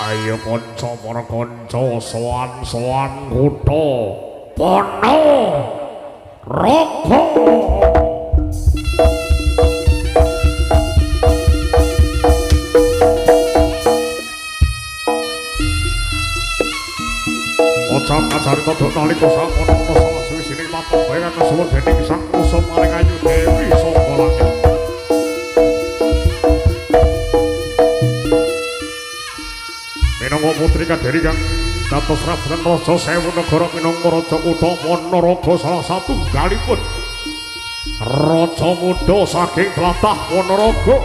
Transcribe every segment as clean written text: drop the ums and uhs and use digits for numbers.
Ayo kanca para kanca sowan-sowan kutha Pono Raga. Ocap kacarita dok nalika sampun ana salah suwijining patung bayang kesuwun dening Sang Kusum maring Ayu Dewi saka langit. Minangka putri kadiri kang dados rabutan raja sewu negara minangka raja kutha Wanaraga salah satunggalipun raja muda saking tlatah Wanaraga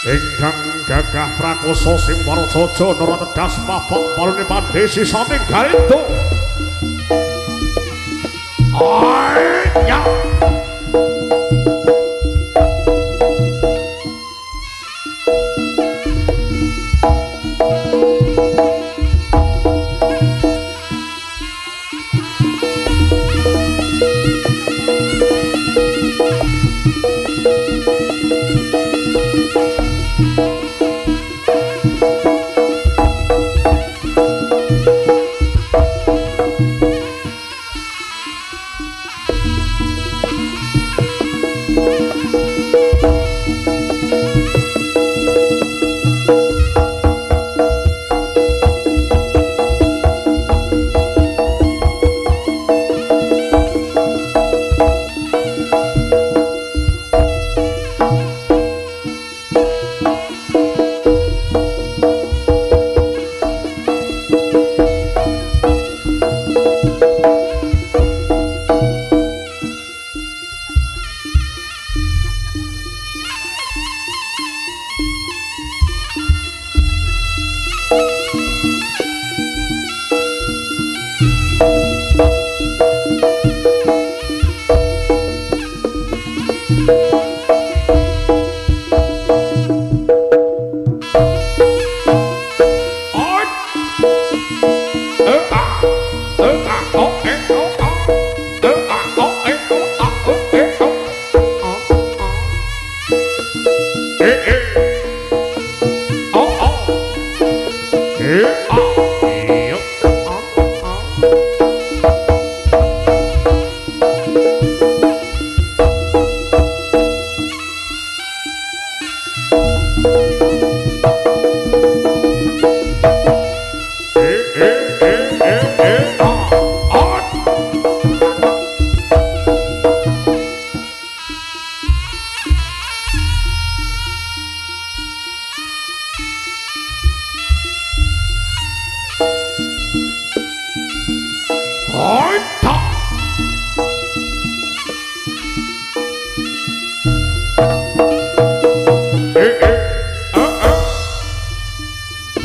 ingkang gagah prakoso sing parasaja nara tedas papak palune pandhesi saking Galindo. Aya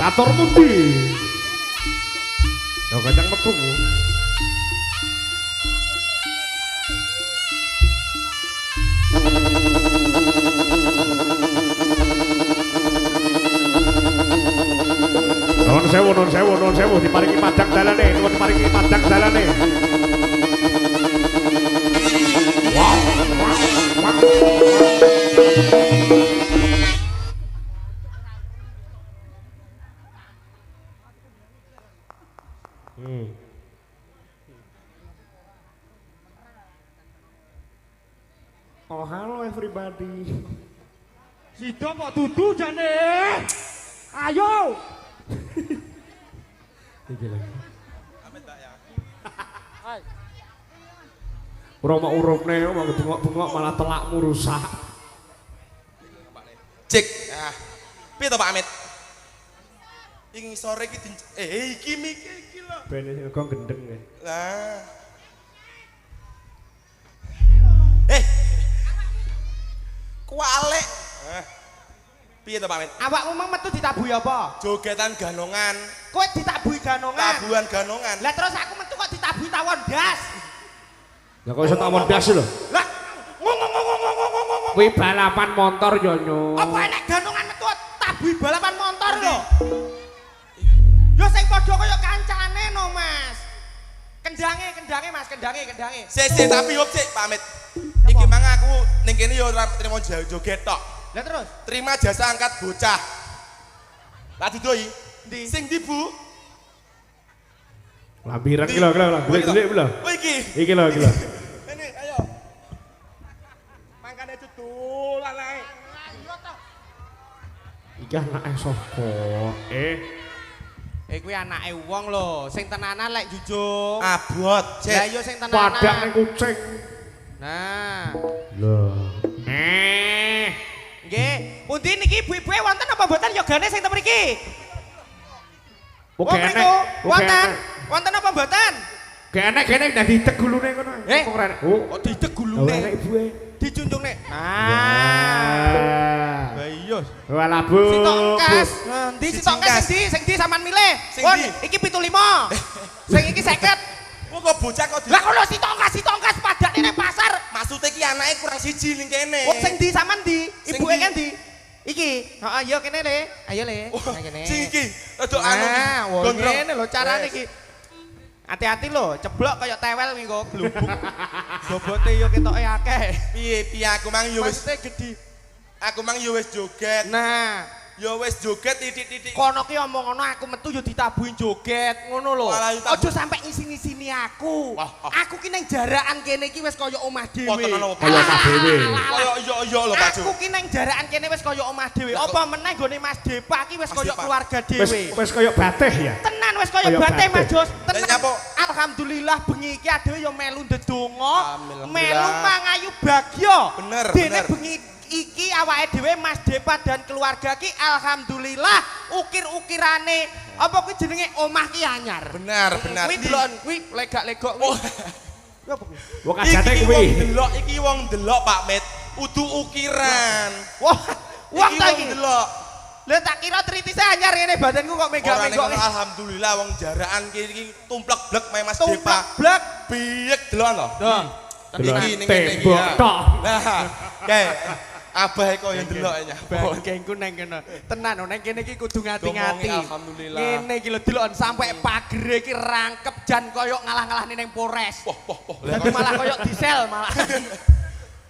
Batur pundi? Ya kacang metu. Nuwun sewu diparingi padang dalane, nuwun paringi padang dalane. Wow. Oh, halo everybody. Sido kok dudu jane. Ayo. Iki lho. Amit tak ya. Hai. Ora mau urupne mau bengok-bengok malah telakmu rusak. Cek. Ah. Piye to Pak Amit? Iki sore iki iki mikir iki lho. Ben kok gendeng ya. Lah. Kualek. Piye to Pak Amit? Awakmu mang metu ditabuhi apa? Jogetan ganongan. Kowe ditabuhi ganongan. Tabuhan ganongan. Lah terus aku metu kok ditabuhi tawon das. Lah kok iso tawon das lho. Lah Kuwi balapan motor yo nyo. apa enek ganongan metu tabuhi balapan motor lho. Yo sing padha kaya kancane no Mas. Kendange Mas, kendange. Sik tapi yo sik Pak Amit. Iki mang aku ning kene yo ora trimo joget tok. Lah terus? Terima jasa angkat bocah. Tak didoi. Ndi? Sing ndi Bu? Lambiran iki lho, delik lho. Oh iki. Iki lho. Ini ayo. Mangkane dudulan ae. Ayo to. Iki anake sapa? Kuwi anake wong lho, sing tenanan lek jujung. Abot, Lah Cek. yo sing tenanan. Padang ning kucing. Nah. Lho. Nggih, pundi niki ibu-ibu wonten apa mboten yogane sing ten mriki? Oke enek. Wonten apa mboten? Gene dadi tegulune ngono. Eh? Kok rene. Oh, Kok ditegulune? enek ibuke. Dijunjungne. Ah. Lah iya. Walah Bu. Si Tongkas. Ndi si Tongkas sing ndi sampean milih? Sing Pun ndi? iki 75. Sing iki 50. Oh kok bocah kok Lah kono si Tongkas padane ning pasar. Maksudnya ki anake kurang siji ning kene. Oh sing ndi sampean ndi? Sing Ibuke ndi? kan ndi? Iki. Heeh, ayo kene Le. Ayo Le. Oh, Nah, kene. sing iki rada anu ki. Nah, wong Gondrong. ngene lho carane Wes. iki. Hati-hati lho, ceblok kaya tewel minggu glubuk. Bobote yo ketoke akeh. Piye aku mang yo wis Maksudnya gede. aku mang yo wis joget. Nah, Yo wis joget titik-titik. kono ki omong ngono aku metu yo ditabuhin joget ngono lho. Walah, ditabuh. Aja sampe ngisi-ngisini aku. Wah, Aku ki nang jarakan kene iki wis kaya omah dhewe. Oh, tenan apa? Kaya omah dhewe. Koyo iya lho Pak Jo. Aku ki nang jarakan kene wis kaya omah dhewe. Lah, Apa meneh gone Mas Depa ki wis Mas kaya Depa. keluarga Wis dhewe. kaya batih ya. Tenan wis kaya Kaya batih batih. Mas Jos. Lah, Tenan. nyapa? Alhamdulillah bengi iki adewe yo melu ndedonga, Alhamdulillah. melu mangayu bagya. Bener, Dene bener. bengi iki awake dhewe Mas Depa dan keluarga ki alhamdulillah ukir-ukirane apa kuwi jenenge omah ki anyar. Benar. Kuwi delok kuwi legak-legok kuwi. Oh, Kuwi apa kuwi? Wong kajane iki kuwi. iki wong delok Pak Met. Udu ukiran. Wah, wong Iki ta wong iki. delok. Lha tak kira tritise anyar ngene badanku kok Ora ning megak-megok. kono, alhamdulillah wong jaraan iki tumplek-blek mae Mas Tumplek Depa. blek. Biek delokan lho. Dah. Delok Iki ning kene iki. tembok ya. tok. Nah, kae abah kok yang delok nya. Bangkengku nang kene. Tenan nang kene iki kudu ngati-ngati. Ngomongi alhamdulillah. Ngene iki lho deloken sampe pagere iki rangkep jan koyo ngalah-ngalahne ning Polres. Wah. Dadi malah koyo disel malah.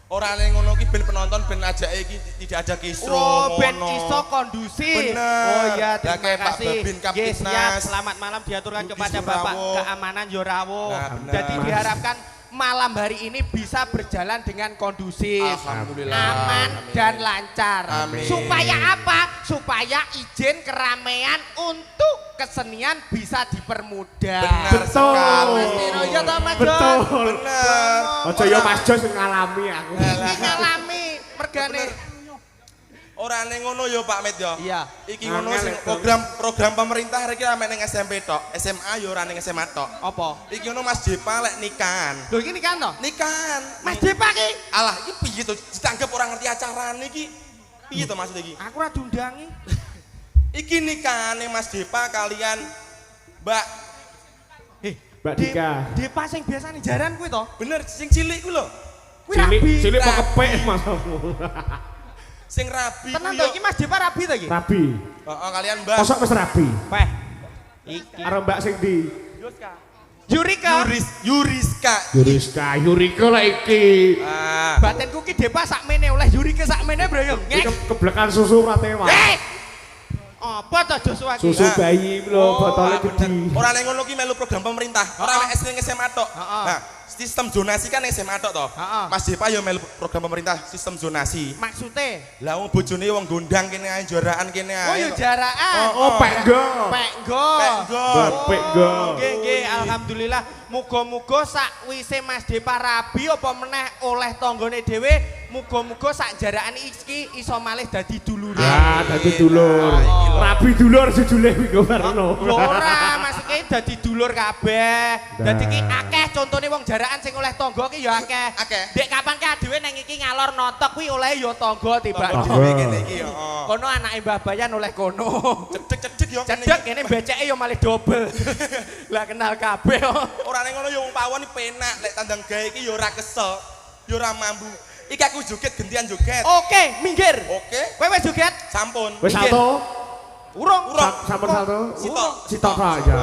Ora ning ngono ki ben penonton ben ajake iki tidak ada kisru. Oh, ben ngono. iso kondusif. Bener. Oh iya, Lah, terima kayak Pak kasih. Babin Yes, Kapitnas. siap. Selamat malam diaturkan Budi kepada Surawo. Bapak Keamanan Yorawo. Nah, bener. Jadi diharapkan malam hari ini bisa berjalan dengan kondusif, Alhamdulillah. aman Amin. dan lancar. Amin. Supaya apa? Supaya izin keramaian untuk kesenian bisa dipermudah. Benar Betul. sekali. Mas Tino, ya toh, Mas Jos? Betul. Bener. Aja ya Mas Jos sing ngalami aku. Iki ngalami mergane. Ora ning ngono ya Pak Met ya. Iya. Iki ngono Angel sing itu. program pemerintah iki ame ning SMP tok. SMA ya ora ning SMA tok. Apa? Iki ngono Mas Depa lek nikahan. Lho iki nikahan toh? Nikahan. Mas Depa ki, Alah, iki piye to? Ditanggep ora ngerti acarane iki. Piye to maksud iki? aku ora diundangi. Iki nikahane Mas Depa kalian Mbak. Mbak Dika. Depa sing biasane jaran kuwi toh? Bener sing cilik ku lho. Kuwi rabi. Cilik kok Rabi. kepek masamu. Sing rabi ku Tenan yo. toh iki Mas Depa rabi toh iki? Rabi. Heeh, kalian Mbak. Kosok wis rabi. Peh. Iki. Karo Mbak sing di Yurika. Yuriska, Yurika lah iki. Ah. Batinku ki Depa sakmene oleh Yurika sakmene brayong. Iki keblekan susu rate wae. Eh. Apa toh Joshua ki? Susu bayi lho botole gede. Ora ning ngono ki melu program pemerintah. Ora mek SD ning SMA tok. Heeh. Nah, sistem zonasi kan ning SMA tok to. Heeh. Mas Depa yo melu program pemerintah sistem zonasi. Maksudnya? Lah wong bojone wong gondang kene ae juaraan kene ae. Oh yo jaraan. Oh, pekgo. Pekgo. Pekgon. Pekgo. Nggih nggih alhamdulillah muga-muga sakwise Mas Depa rabi apa meneh oleh tanggane dhewe muga-muga sak jaraan iki iso malih dadi dulure. Ah, dadi dulur. Rabi dulur jujule minggu warno. Lho ora maksudke dadi dulur kabeh. Dadi ki akeh contone wong jaraan sing oleh tangga ki ya akeh. Akeh. Dek kapan ki dhewe nang iki ngalor notok kuwi oleh ya tangga tiba. Tangga. Dhewe kene iki yo. Oh. Kono anake Mbah Bayan oleh kono. Cedek-cedek yo kene. Cedek kene beceke ya malih dobel. Lah kenal kabeh. Ora ning ngono yo wong pawon iki penak lek tandang gawe iki yo ora kesel. Yo ora mambu. Iki aku joget gantian joget. Oke, minggir. Oke. Kowe wis joget? Sampun. Wis salto. Urung. Urung. Sampun salto. Sitok. Sitok aja.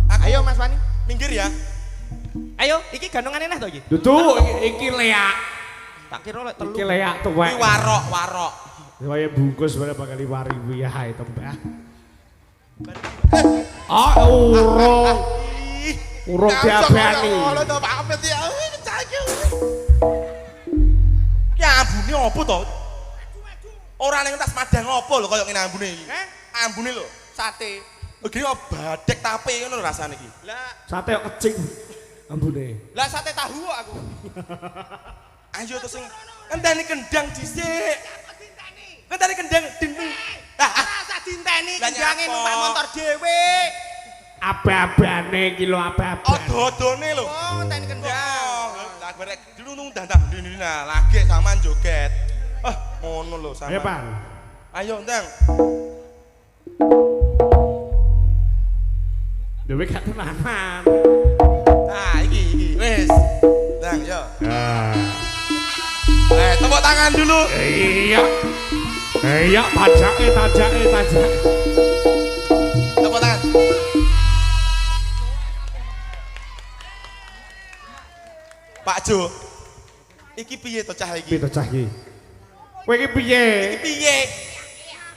Aku- Ayo Mas Wani. Minggir ya. Ayo, iki gandongan enak to iki. Dudu iki leak. Tak kira lek telu. Iki leak tuwek. Kuwi warok. Kaya bungkus bare bakal liwari kuwi ya itu Mbak. Urung. Urung diabani. Ngono to Pak Amit ya. Cayu. Ki ambune opo to? Ora ning tas madang opo lho kaya ngene ambune iki. Ambune lho, sate. Iki kok badhek tape ngono rasane iki. Lah, Sate kok kecing ambune. lah sate tahu kok aku. Ayo to sing ngenteni kendang dhisik. Ngenteni kendang dinding. Rasa dinteni Lah kendange nyapa? numpak motor dhewe. Abe-abane iki lho abe-abe. Odo-odone lho. Oh, ngenteni kendang. Lah barek dilunung dandang dina lagi sampean joget. Ngono lho Ayo, sampean. Pan. Ayo, Ndang. Dewe gak tenanan. Nah, iki. Wis. Ndang, yo. Ah. Tepuk tangan dulu. Iya. Iya, tajake. Tepuk tangan. Pak Jo. Iki piye to cah iki? Piye to cah iki? Kowe iki piye? Iki piye?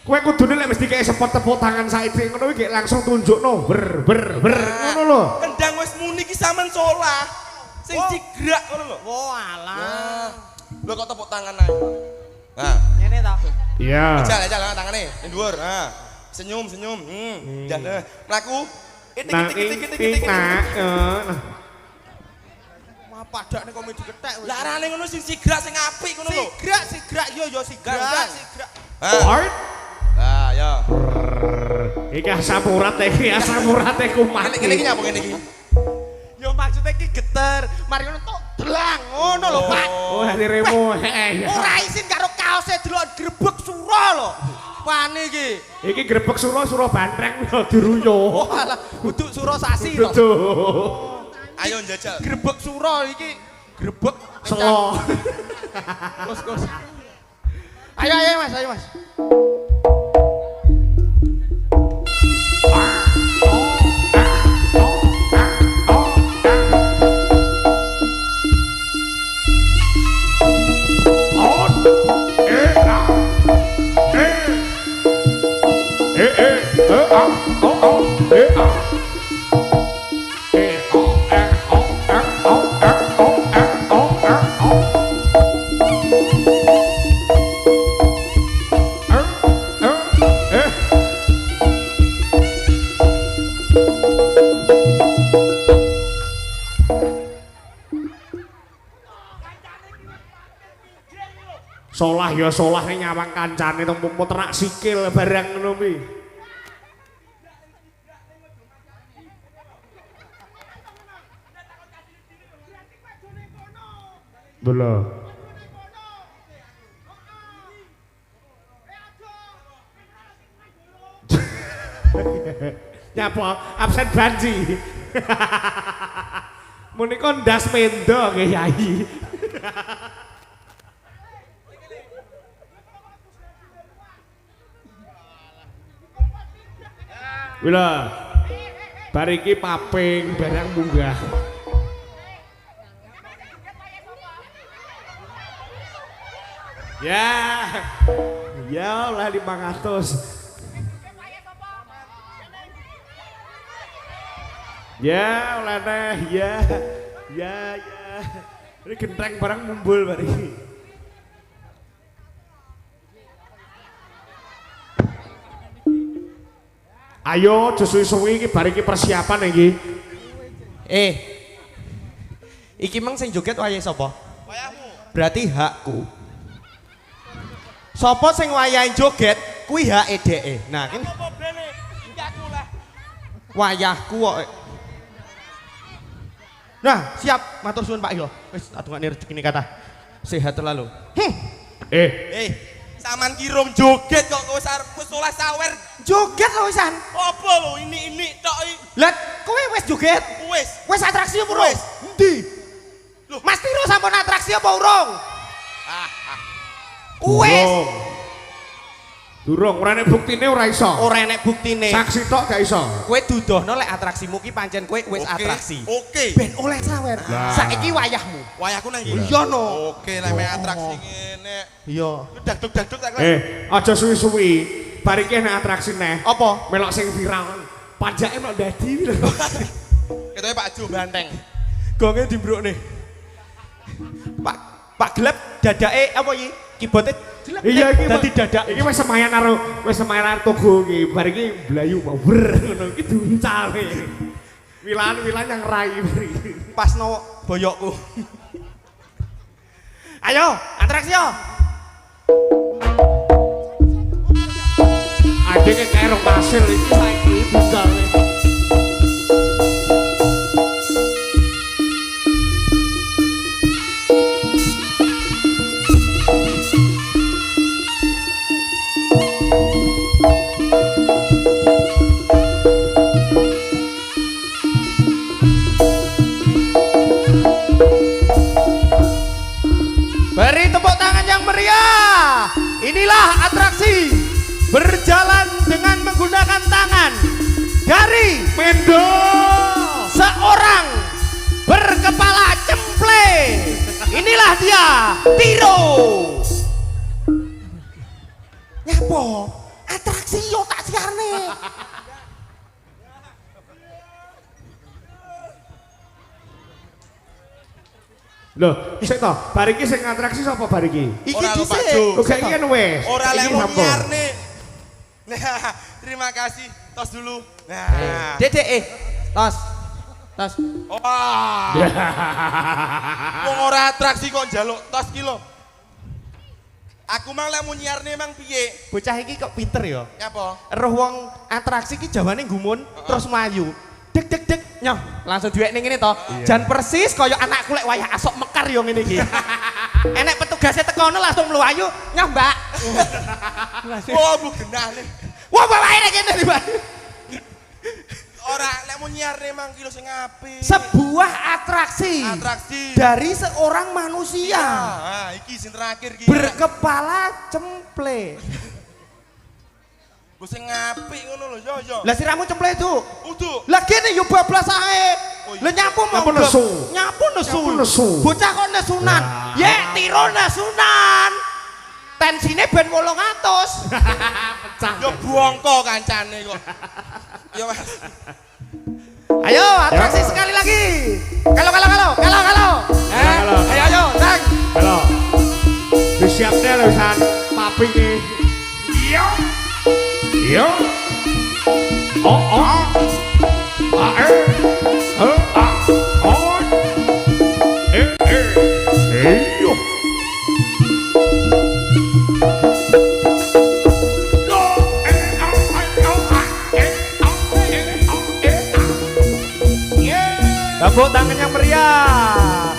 Kowe kudune lek mesti kaya sepot tepuk tangan saiki ngono iki langsung tunjukno ber ngono lho. Kendang wis muni ki sampean salah. Sing digrak ngono lho. Oh, alah. Lho kok tepuk tangan ae. Nah, Ngene ta. Iya. jal tangane ning dhuwur. Nah, senyum. Jal mlaku. Itik. Wah, padakne komedi kethek wis. Lah arane ngono sing sigrak sing apik ngono lho. Sigrak yo sigrak. Art. Nah, ya. Iki asam urate kumat. Ngene iki nyapa ngene iki? Yo maksudnya iki geter. Mari ngono tok delang ngono lho, Pak. Oh, diremo. Ora isin karo kaose delok grebek sura lho. Pane iki. Iki grebek sura bantreng lho diruyuk. Oh, alah, kudu sura sasi lho. Betul. Ayo njajal. Grebek sura iki grebek Selo. Kus. Ayo Mas. Solah ning nyawang kancane tumpuk terak sikil barang ngono kuwi. Lho. Nyapa absen banji. Menika ndas mendo nggih Yai. Wila, bariki paping barang munggah. Ya oleh 500. Ya oleh neh, ya. Ini genteng barang mumbul bariki. Ayo suwi-suwi iki bar iki persiapan iki. Iki mang sing joget wayahe sapa? Wayahmu. Berarti hakku. Sapa sing wayahe joget kuwi hake dheke. Nah, iki Apa brene? Iki aku lah. wayahku kok. Nah, siap matur suwun Pak yo. Wis atungane rezekine kathah. Sehat terlalu. Saman kirung joget kok wis arep oleh sawer. Joget lho wisan. Apa lho ini tok iki? Lah, kowe wis joget? Wis atraksi apa urung? Endi? Loh, Mas Tiro sampun atraksi apa urung? Wis. Durung, ora enek buktine ora iso. Ora enek buktine. Saksi tok gak iso. Kowe dudohno lek atraksimu ki pancen kowe wis atraksi. Oke. Ben oleh sawer. Saiki wayahmu. Wayahku nang ndi? Iya no. Oke, lek atraksi ngene. Iya. Dagduk-dagduk tak. Aja suwi-suwi. Bar iki enek atraksi neh. Apa? Melok sing viral. Pajake melok dadi. Ketoke Pak Jo banteng. Gonge dimbrukne. Pak Gelap dadake apa iki? Kibote jelek. Iya iki dadi dadak. Iki wis semayan karo togo iki. Bar iki blayu wer ngono iki duncale. Wilan-wilan yang rai. Pasno boyokku. Ayo, atraksi yo. Adeke karo pasir iki saiki duncale. Beri tepuk tangan yang meriah. Inilah atraksi berjalan dengan menggunakan tangan dari Mendo seorang berkepala cemple. Inilah dia, Tiro. Nyapo? Atraksi yo tak siarne. Loh, sik to, bar iki sing atraksi sapa bar iki? Iki Ora lho, Pak dhisik. Jo. Kok iki kan wis. Ora lek Iki mau sapa? nyarne. Nah, terima kasih. Tos dulu. Nah. Dedek tos. Tos. Wah. Wong ora atraksi kok njaluk tos ki lho. Aku mang lek mau nyiarne mang piye? Bocah iki kok pinter ya. Nyapa? Roh wong atraksi ki jawane gumun terus mlayu. Dek dek dek nyoh langsung duwek ning ngene to. Jan persis kaya anakku lek wayah asok mekar yo ngene iki. Enek petugasnya tekono langsung mlayu, nyoh Mbak. Oh, bu genane. Wah, bawae nek kene iki, Mbak. Ora lek mau nyiarne mang ki lho sing apik. Sebuah atraksi Atraksi. dari seorang manusia Ah, iki sing terakhir ki. berkepala cemple. Gue sing apik ngono lho, yo yo. Lah siramu cemple itu. Udu. Lah kene yo bablas ae. Oh, iya. Lah nyapu mau Nyapu nesu. Nyapu nesu. Nyapu nesu. Bocah kok nesunan. Ye Tiro nesunan. Tensine ben 800. Pecah. Yo bongko kancane kok. Yo Mas. Ayo atraksi sekali lagi. Kalau. Ayo, Dang. Halo. Disiapne lho san papi iki. Iya. Iya. Oh. Iyo. Tepuk tangan yang meriah.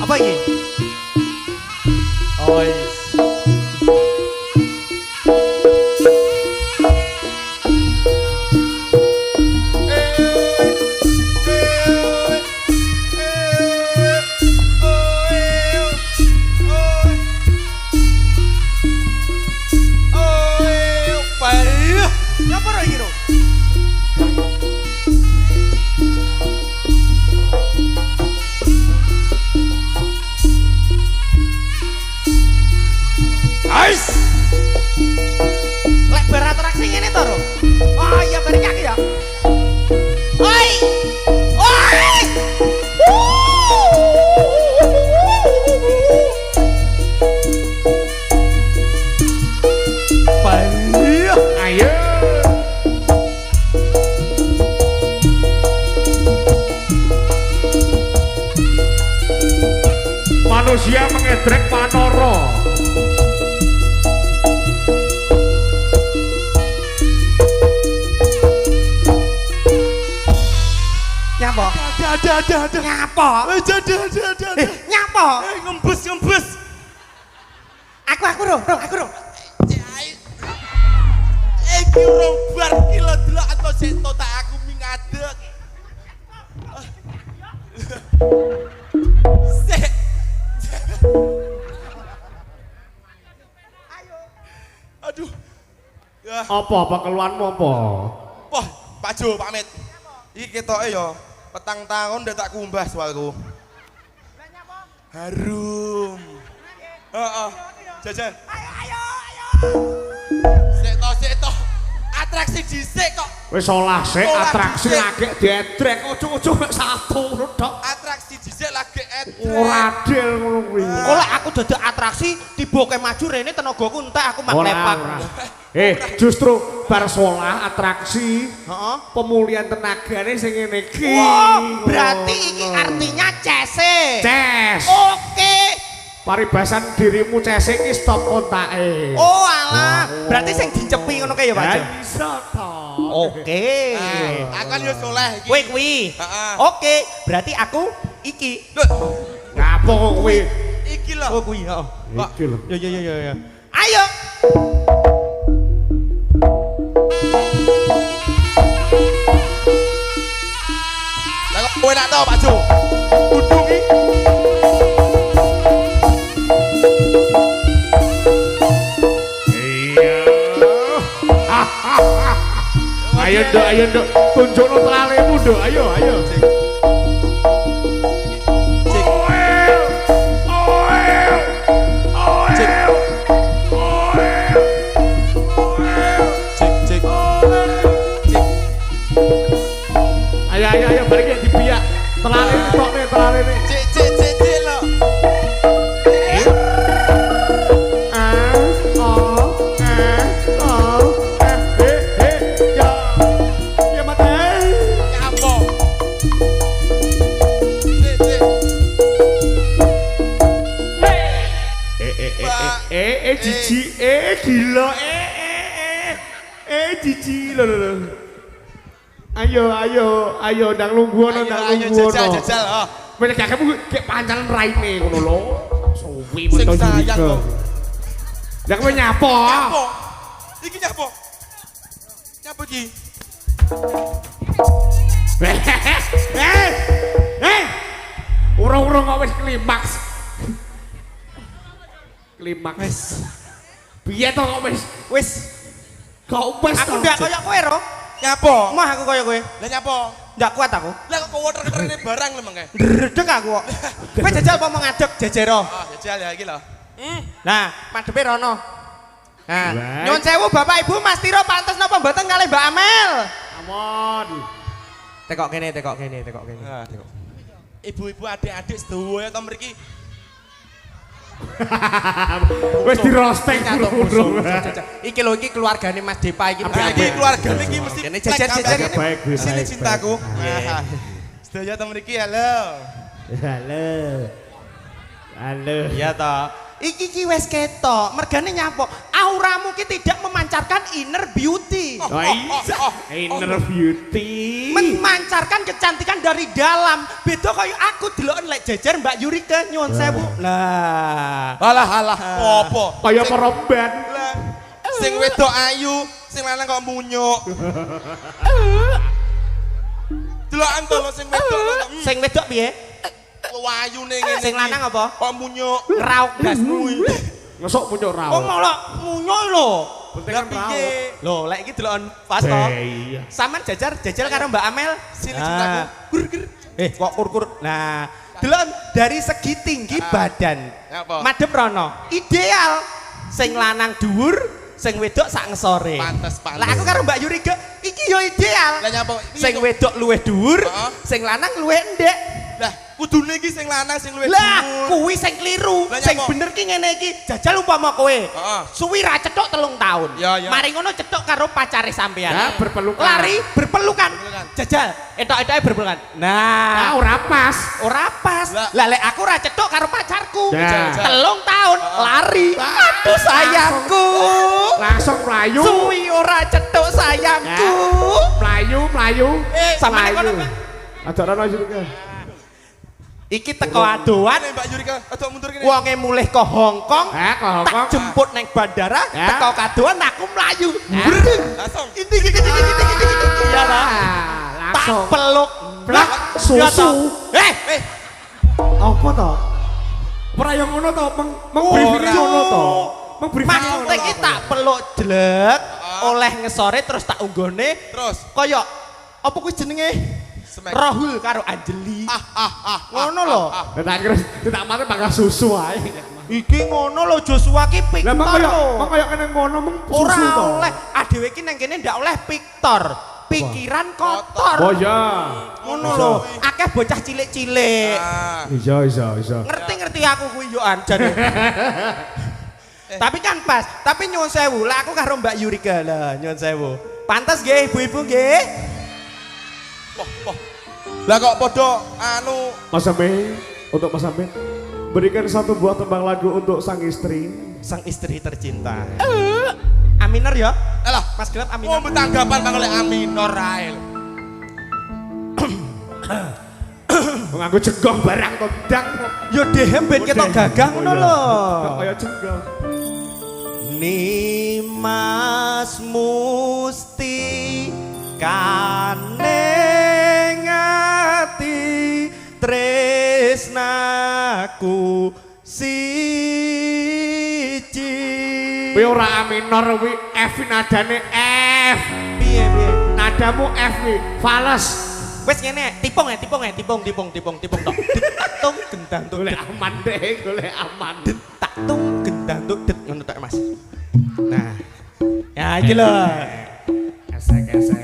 Apa ini? Oh, yes. Lek beratraksi ngene to, Ro. Oh iya bari kaki ya. Oi. Oi. Ayo. Ayo. Manusia mengedrek Manoro. Nyapa? Ada. Nyapa? Ada. Nyapa? Ngembus. Aku ro. Iki urung bar ki lho delok atau seto tak aku mi ngadeg. Sik. Aduh. Ya. Apa keluhanmu apa? Wah, Pak Jo pamit. Iki ketoke ya petang tahun ndak tak kumbah soalku. Harum. Heeh. Jajan. Ayo. Seto. Atraksi dhisik kok. Wis olah sik Olah atraksi dhisik. lagi diedrek ojo-ojo mek satu ngono tok. Atraksi dhisik lagi Ora adil ngono kuwi. Oleh aku dadak atraksi tiba ke maju rene tenagaku entek aku mak lepak. Justru bar solah atraksi Heeh. pemulihan tenagane sing ngene iki. Oh, berarti iki artinya cese. Ces. Oke. Paribasan dirimu ces iki stop kontake. Oh alah, berarti sing dicepi ngono kae ya Pak Jo. Bisa to. Oke. Akan yo soleh iki. Kuwi kuwi. Heeh. Oke, berarti aku iki. Lho, Ngapo kok kuwi? iki lho. Oh kuwi, heeh. Iki lho. Ya. Ayo. Lah kok kowe nak tau Pak Jo? Kudungi. Iya. Ayo nduk, tunjukno telalemu nduk, ayo. Cek. Cek. Ayo balik ya dibiak. Telalene tok nih, telalene. Cek lho. Ya mate. Nyampo. Cek. Jiji, gila, jiji, lho. Ayo, ndang lungguh ono, Ayo jajal. Oh. Wis gak kamu kayak pancalan raine ngono lho. Suwi Sing mentok sayang jika. kok. Lah kowe nyapo? Nyapo? Iki nyapo? Nyapo iki? Urung-urung kok wis klimaks. Klimaks. Piye to kok wis kok wis Aku ndak koyo kowe ro. Nyapo? Mah aku koyo kowe. Lah nyapo? Ndak kuat aku. Lah kok water-waterne barang lho mengke. Dredeg aku kok. Kowe jajal apa mau ngadeg jejero. Ah, jajal ya iki lho. Nah, madepe rono. Nah, Baik. nyuwun sewu Bapak Ibu Mas Tiro pantes napa mboten kalih Mbak Amel? Amon. Tekok kene. Nah, tengok. Ibu-ibu adik-adik sedoyo to mriki. Wis di roasting urung. Iki lho iki keluargane Mas Depa iki. Nah, iki keluargane iki mesti Kene jejer Baik, Gus. Sini Baik, cintaku. baik. Ah, sedoyo to mriki halo. Halo. Iya toh. Iki ki wis ketok, mergane nyapok. Auramu ki tidak memancarkan inner beauty. Oh iya. Inner beauty. Memancarkan kecantikan dari dalam. Beda kaya aku deloken lek jejer Mbak Yurika nyuwun sewu. Lah. Alah, opo? Kaya perempuan. Lah, sing wedok ayu, sing lanang kok munyuk. Delokan to lho sing wedok lho. Sing wedok piye? Wayune ngene. Sing lanang apa? Kok munyuk. Rauk gasmu. Ngesok muncul Oh rawa. malah munyuk lho. Penting Lah kan piye? Lho, lek iki deloken pas to. Iya. Saman jajal karo Mbak Amel. Sini Nah. cintaku. Gur. Kok kur-kur. Nah, delon dari segi tinggi badan. Apa? Madhep rono. Ideal. Sing lanang dhuwur, sing wedok sak ngesore. Pantes. Lah aku karo Mbak Yuri iki yo ideal. Lah nyapa? Sing wedok luwih dhuwur, Heeh. sing lanang luwih endek. Lah, kudune iki sing lanang sing luwih Lah, dhuwur. kuwi sing kliru. Lah, Sing nyapa? bener ki ngene iki. Jajal umpama kowe. Heeh. Suwi ra cethuk 3 tahun. Ya, ya. Mari ngono cethuk karo pacare sampean. Ya, berpelukan. Lari berpelukan. Berpelukan. Jajal, etok-etoke berpelukan. Nah, Ora pas. ora pas. Lah. Lah lek aku ra cethuk karo pacarku. Ya. 3 tahun lari. Aduh sayangku. Langsung mlayu. Suwi ora cethuk sayangku. Mlayu. Sama nek kono. Ada ana juga. Iki teko adoan. Mbak Yurika, aduh mundur kene. Wonge mulih ke Hong Kong. Ke Hong Kong. Tak jemput neng bandara, teko kadoan aku mlayu. Langsung. Ini iya lah. Tak Langsung. peluk. Blak susu. Apa to? Ora yo ngono to, meng briefing ngono to. Meng briefing Maksudnya iki tak peluk jelek, oleh ngesore terus tak unggone. Terus Kaya apa kuwi jenenge? Smack. Rahul karo Anjeli. Ngono lho. Tak kira tidak mati bakal susu ae. Iki ngono lho Joshua ki Lah Victor lho. mong kaya kene ngono meng Ora susu to. oleh. Adewe iki nang kene ndak oleh Victor. Pikiran kotor. Oh ya. Ngono lho. Akeh bocah cilik-cilik. Iya. Ngerti-ngerti aku kuwi yo anjane. Tapi kan pas, tapi nyuwun sewu, lah aku karo Mbak Yurika lah, nyuwun sewu. Pantes nggih ibu-ibu nggih. Lah kok podo anu Mas Amin, untuk Mas Amin berikan satu buah tembang lagu untuk sang istri. Sang istri tercinta. Aminor ya? alah Mas Gelap mau Aminor. betanggapan Bang oleh Aminor ae. Nganggo jenggong barang to ndang. Yo dehem ben ketok gagah ngono lho. Kaya jenggong. Nimas musti kaneng ati tresnaku siji. Kuwi ora minor kuwi F nadane F. Piye. Nadamu F kuwi fales. Wes ngene, tipung tok. Taktung gendang tuk. Golek aman deh, golek aman. Taktung gendang tuk det ngono tok Mas. Nah. Ya iki lho. Esek-esek.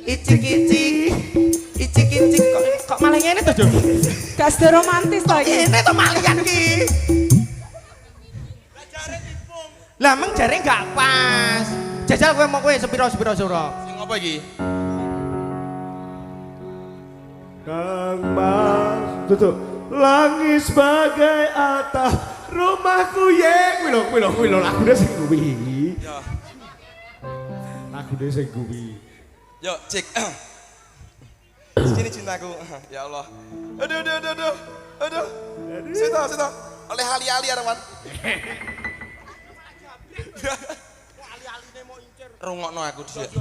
Icik-icik kok malah ngene to, Jo? Gak sedo romantis to iki. Ngene to malian ki. Lah meng jare gak pas. Jajal kowe mau kowe sepiro. Sing apa iki? Kang Mas, tutup. Langit sebagai atap rumahku ye. Kuwi lho lagune sing kuwi. Ya. Lagune sing kuwi. Yo, cik. Sini cintaku. Ya Allah. Aduh. Sita. Oleh ali-ali arwan. Rungokno aku dhisik.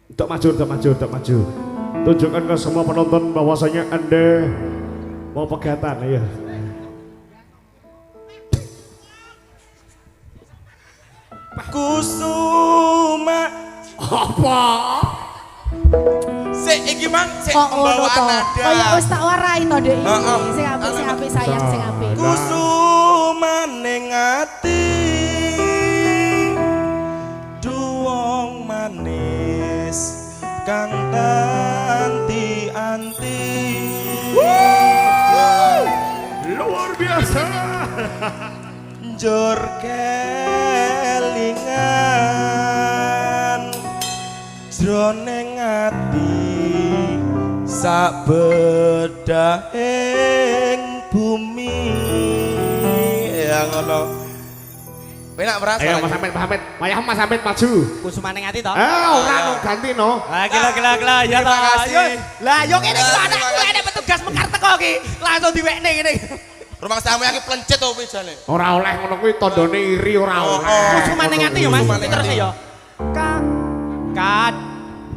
Untuk maju. Tunjukkan ke semua penonton bahwasanya Anda mau pegatan ya. Kusuma Apa? Sik iki mang sik Kok ngono pembawaan to? nada. Kaya wis tak warai to Dek iki. Heeh. Sing apik sayang sing apik. kusuma ning ati duwong manis kang anti-anti. Luar biasa. Njur kelingan jroning ati sak bedahing bumi ya ngono. Penak merasa. Ayo Mas Hamid, wayah Mas Hamid maju. Kusumane ngati to? Ora no ganti no. Ah gila ya Terima ta. kasih. Lah yo kene iki Terima anakku kasih. ada petugas mekar teko iki. Langsung diwekne ngene. Rumah tamu iki plencet to kuwi jane. Ora oleh ngono kuwi tandane iri ora oleh. Kusumane ngati yo Mas. Kusumane Terus ngati. yo.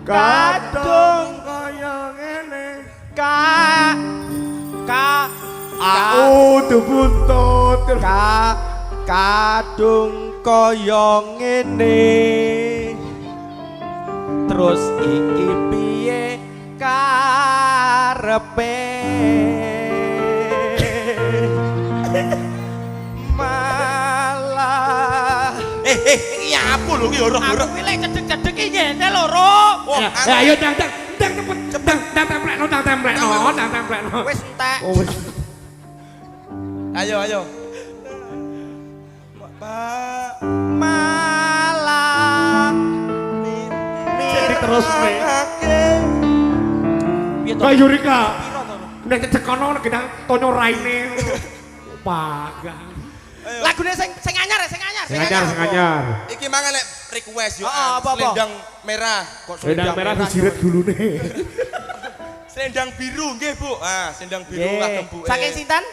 Kadung kaya ngene. Aku buntut. Kadung kaya ngene. Terus iki piye karepe? Malah Iki apa lho iki ora aku ki lek cedek-cedek iki ngene lho, Ro. Ya, ayo dang cepet templekno. Wis entek. Oh wis. Ayo. Pak malah Jadi terus nih. Piye to? Kak Yurika. Piro to? Nek cekono nek gedang tonyo raine. Pagang. Lagune sing anyar. Sengajar. Iki mangan nek request yo. Heeh, apa-apa? Selendang merah. Kok Selendang merah dijiret gulune. Selendang biru nggih, Bu. Ah, selendang biru Nggih. kagem Bu. Saking sinten?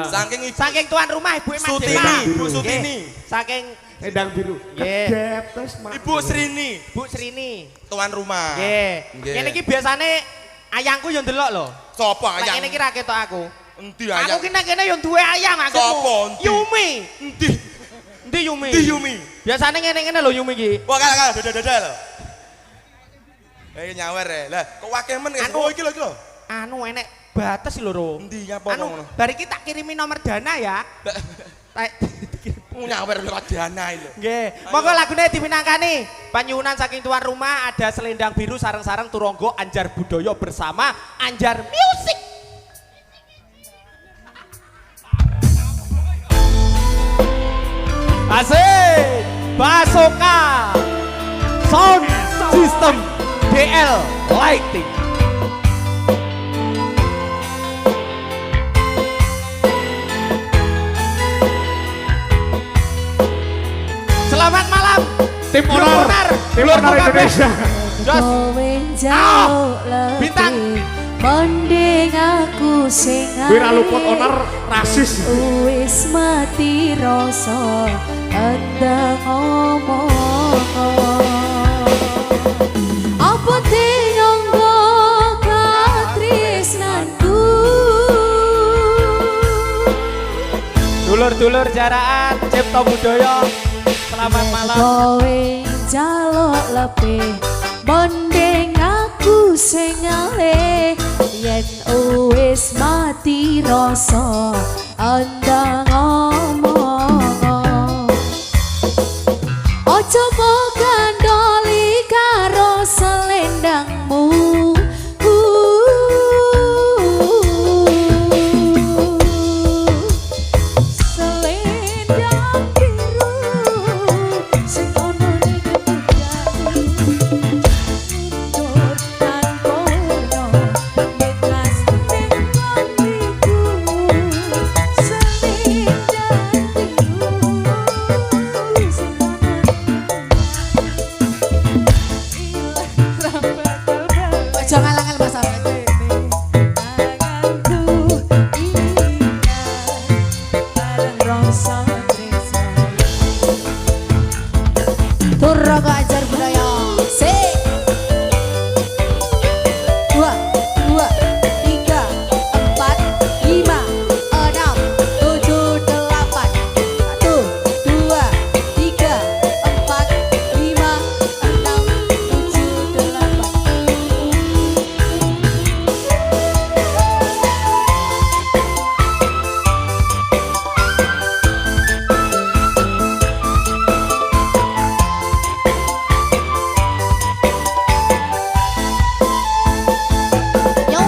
Saking Ibu Saking tuan rumah Ibu Sutini, Bu Nggih. Sutini. Saking Sedang biru. Nggih. Kedep terus mak. Ibu Srini, Bu Srini. tuan rumah. Nggih. Nggih. Ngene iki biasane ayangku yo ndelok lho. Sapa Nek ayang? ngene iki ra ketok aku. Endi Aku ayang? ki nek kene yo duwe ayang aku. Sapa, endi? Yumi. Endi? Endi Yumi? Endi Yumi? Biasane ngene-ngene lho Yumi iki. Wah, kalah dadal. Nyawer ya. Lah, kok wakeh men guys. Anu- Oh, iki lho. Anu enek batas lho, Ro. Endi nyapa Anu, ngono? bar iki tak kirimi nomor dana ya. Nyawer lewat dana lho. Nggih. Monggo lagune dipinangkani. Panyuwunan saking tuan rumah ada selendang biru sareng-sareng turangga Anjar Budaya bersama Anjar Music. Asik. Basoka. Sound System DL Lighting. Selamat malam. Tim Grup Onar. Onar. Tim Lur Onar kabeh. Indonesia. Jos. Kowe njaluk Bintang. lebih mending aku sing Wira luput onar rasis. wis mati rasa endang ngomong apa tinyonggo katresnanku Dulur-dulur jaraan Cipta Budaya. Selamat malam. kowe njaluk lebih mending aku sing ngalih yen wis mati rasa endang ngomong ojo mbok gandoli karo selendangmu selendang biru sing ono ning mundur tanpa werna bekas ning atiku selendang biru sing ono ojo ngalang-alang Mas Ahmad. Tanganku ingat bareng rasa tresno. Turangga Anjar Budaya. Sik. 2, 2, 3, 4, 5, 6, 7, 8. 1, 2, 3, 4, 5, 6, 7, 8. Yo.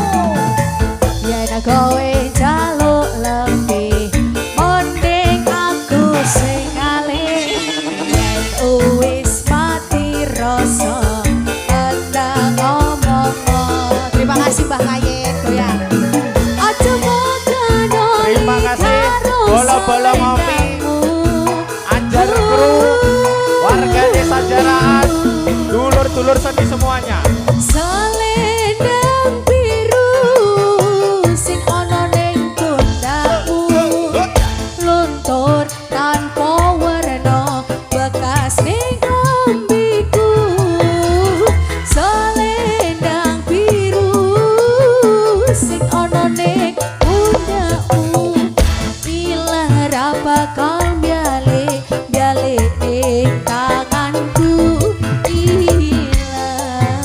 Yen kowe njaluk lebih mending aku sing ngalih yen wis mati rasa endang ngomong. Terima kasih Mbah Kayet goyang. Aja mogano Terima kasih. Bola-bola ngopi. Anjar Kru. Warga desa jaraan. Dulur-dulur seni semuanya. Selendang biru sing ana ning pundakmu luntur tanpa werna bekas ning ambiku selendang biru sing ana ning pundakmu ilang ra bakal bialik ning tanganku ilang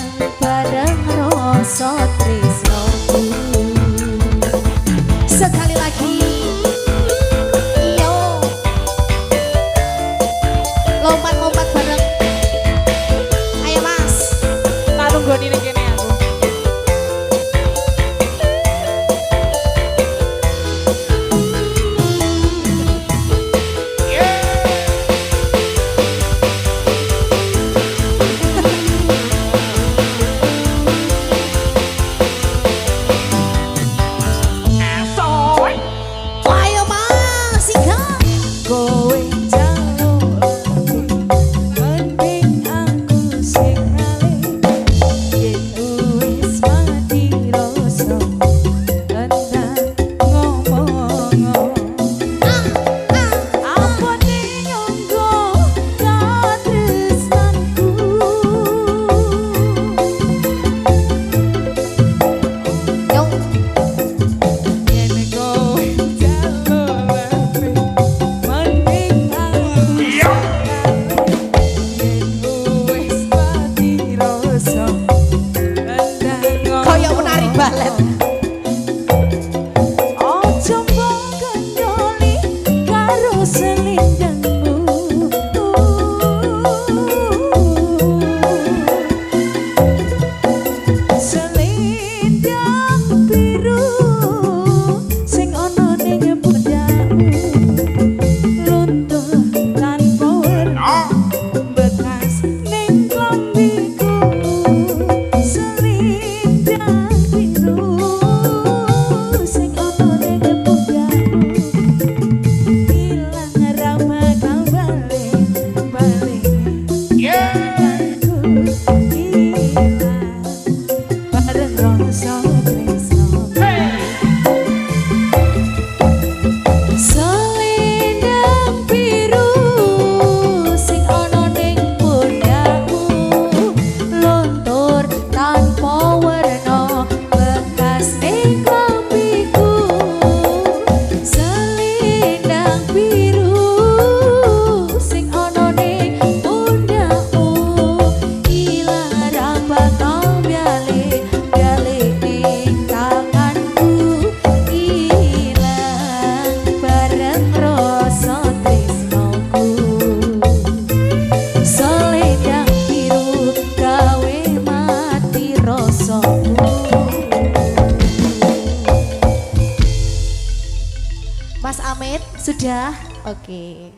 Sudah? Oke.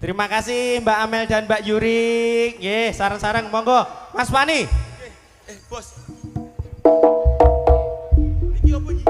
Terima kasih Mbak Amel dan Mbak Yurik. Nggih, sareng-sareng monggo. Mas Fani. Bos. Iki opo iki?